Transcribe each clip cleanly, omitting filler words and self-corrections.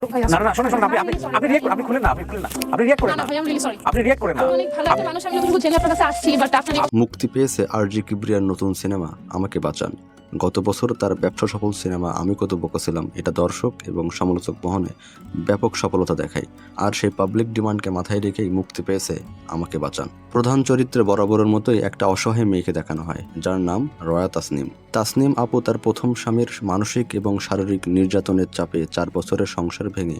ভাই না না না, শোনেন শোনেন, আপনি রিয়েক্ট আপনি খুলেন না, আপনি খুলেন না, আপনি রিয়েক্ট করেন না না, ভাই, আমি রিয়েলি সরি। আপনি রিয়েক্ট করেন না। অনেক ভালো একটা মানুষ, আমি যতটুকু জেনে আপনার কাছে আসছি, বাট আপনি মুক্তি পেয়েছে আরজি কিবরিয়ার নতুন সিনেমা আমাকে বাঁচান। গত বছর তার ব্যবসা সফল সিনেমা আমি কত বোকা ছিলাম এটা দর্শক এবং সমালোচক মহলে ব্যাপক সফলতা দেখায়। আর সেই পাবলিক ডিমান্ডকে মাথায় রেখেই মুক্তি পেয়েছে আমাকে বাঁচান। প্রধান চরিত্রে বরাবরের মতোই একটা অসহায় মেয়েকে দেখানো হয়, যার নাম রয়া তাসনিম। তাসনিম আপু তার প্রথম স্বামীর মানসিক এবং শারীরিক নির্যাতনের চাপে 4 বছরের সংসার ভেঙে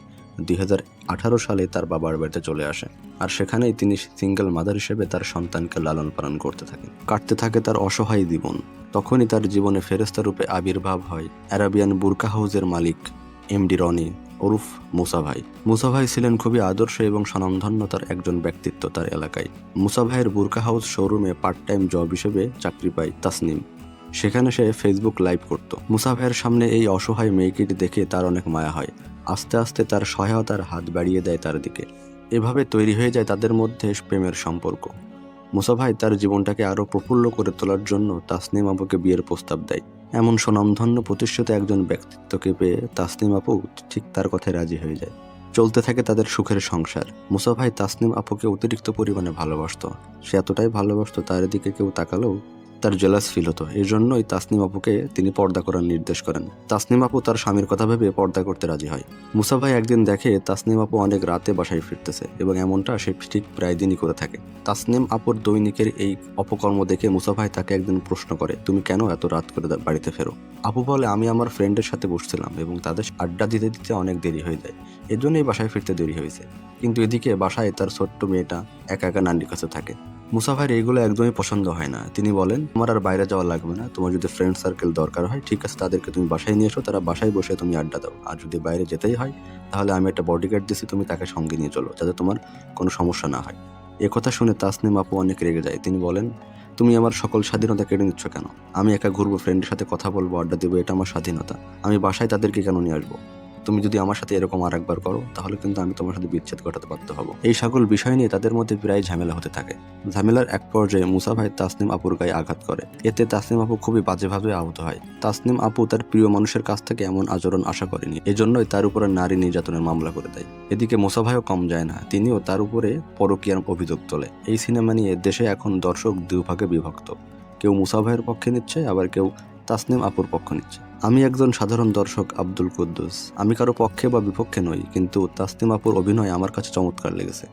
2018 সালে তার বাবার বাড়িতে চলে আসে। আর সেখানেই তিনি সিঙ্গেল মাদার হিসেবে তার সন্তানকে লালন পালন করতে থাকেন। কাটতে থাকে তার অসহায় জীবন। তখনই তার জীবনে ফেরেশতা রূপে আবির্ভাব হয় অ্যারাবিয়ান বুরকা হাউসের মালিক এমডি রনি ওরফ মুসা ভাই। মুসা ভাই ছিলেন খুবই আদর্শ এবং স্বনামধন্য তার একজন ব্যক্তিত্ব তার এলাকায়। মুসা ভাইয়ের বুরকা হাউস শোরুমে পার্ট টাইম জব হিসেবে চাকরি পায় তাসনিম। সেখানে সে ফেসবুক লাইভ করত। মুসা ভাইয়ের সামনে এই অসহায় মেয়েকে দেখে তার অনেক মায়া হয়। আস্তে আস্তে তার সহায়তার হাত বাড়িয়ে দেয় তার দিকে। এভাবে তৈরি হয়ে যায় তাদের মধ্যে প্রেমের সম্পর্ক। মুসা ভাই তার জীবনটাকে আরও প্রফুল্ল করে তোলার জন্য তাসনিম আপুকে বিয়ের প্রস্তাব দেয়। এমন সুনামধন্য প্রতিষ্ঠিত একজন ব্যক্তিত্বকে পেয়ে তাসনিম আপু ঠিক তার কথায় রাজি হয়ে যায়। চলতে থাকে তাদের সুখের সংসার। মুসা ভাই তাসনিম আপুকে অতিরিক্ত পরিমাণে ভালোবাসতো। সে এতটাই ভালোবাসতো তার দিকে কেউ তাকালেও তার জেলাস ফিল হতো। এই জন্যই তাসনিম আপুকে তিনি পর্দা করার নির্দেশ করেন। তাসনিম আপু তার স্বামীর কথা ভেবে পর্দা করতে রাজি হয়। মুসা ভাই একদিন দেখে তাসনিম আপু অনেক রাতে বাসায় ফিরতেছে এবং এমনটা সে ঠিক প্রায় দিনই করে থাকে। তাসনিম আপুর দৈনিকের এই অপকর্ম দেখে মুসা ভাই তাকে একদিন প্রশ্ন করে, তুমি কেন এত রাত করে বাড়িতে ফেরো? আপু বলে, আমি আমার ফ্রেন্ডের সাথে বসছিলাম এবং তাদের আড্ডা দিতে দিতে অনেক দেরি হয়ে যায়, এজন্যই বাসায় ফিরতে দেরি হয়েছে। কিন্তু এদিকে বাসায় তার ছোট্ট মেয়েটা একা একা নানির কাছে থাকে। মুসা ভাইয়ের এইগুলো একদমই পছন্দ হয় না। তিনি বলেন, তোমার আর বাইরে যাওয়া লাগবে না, তোমার যদি ফ্রেন্ড সার্কেল দরকার হয় ঠিক আছে, তাদেরকে তুমি বাসায় নিয়ে এসো, তারা বাসায় বসে তুমি আড্ডা দাও। আর যদি বাইরে যেতেই হয় তাহলে আমি একটা বডিগার্ড দিছি, তুমি তাকে সঙ্গে নিয়ে চলো, যাতে তোমার কোনো সমস্যা না হয়। একথা শুনে তাসনিম আপু অনেক রেগে যায়। তিনি বলেন, তুমি আমার সকল স্বাধীনতা কেড়ে নিচ্ছ কেন? আমি একা ঘুরবো, ফ্রেন্ডের সাথে কথা বলবো, আড্ডা দেবো, এটা আমার স্বাধীনতা। আমি বাসায় তাদেরকে কেন নিয়ে আসবো? তুমি যদি আমার সাথে এরকম আর একবার করো তাহলে কিন্তু আমি তোমার সাথে বিচ্ছেদ ঘটাতে বাধ্য হব। এই সকল বিষয় নিয়ে তাদের মধ্যে প্রায় ঝামেলা হতে থাকে। ঝামেলার এক পর্যায়ে মুসা ভাই তাসনিম আপুর গায়ে আঘাত করে। এতে তাসনিম আপু খুবই বাজেভাবে আহত হয়। তাসনিম আপু তার প্রিয় মানুষের কাছ থেকে এমন আচরণ আশা করেনি, এজন্যই তার উপরে নারী নির্যাতনের মামলা করে দেয়। এদিকে মুসা ভাইও কম যায় না, তিনিও তার উপরে পরকীয়ার অভিযোগ তোলে। এই সিনেমা নিয়ে দেশে এখন দর্শক দুই ভাগে বিভক্ত। কেউ মুসা ভাইয়ের পক্ষে নিচ্ছে, আবার কেউ তাসনিম আপুর পক্ষ নিচ্ছে। আমি একজন সাধারণ দর্শক আব্দুল কুদ্দুস। আমি কারো পক্ষে বা বিপক্ষে নই, কিন্তু তাসনিম আপুর অভিনয় আমার কাছে চমৎকার লেগেছে।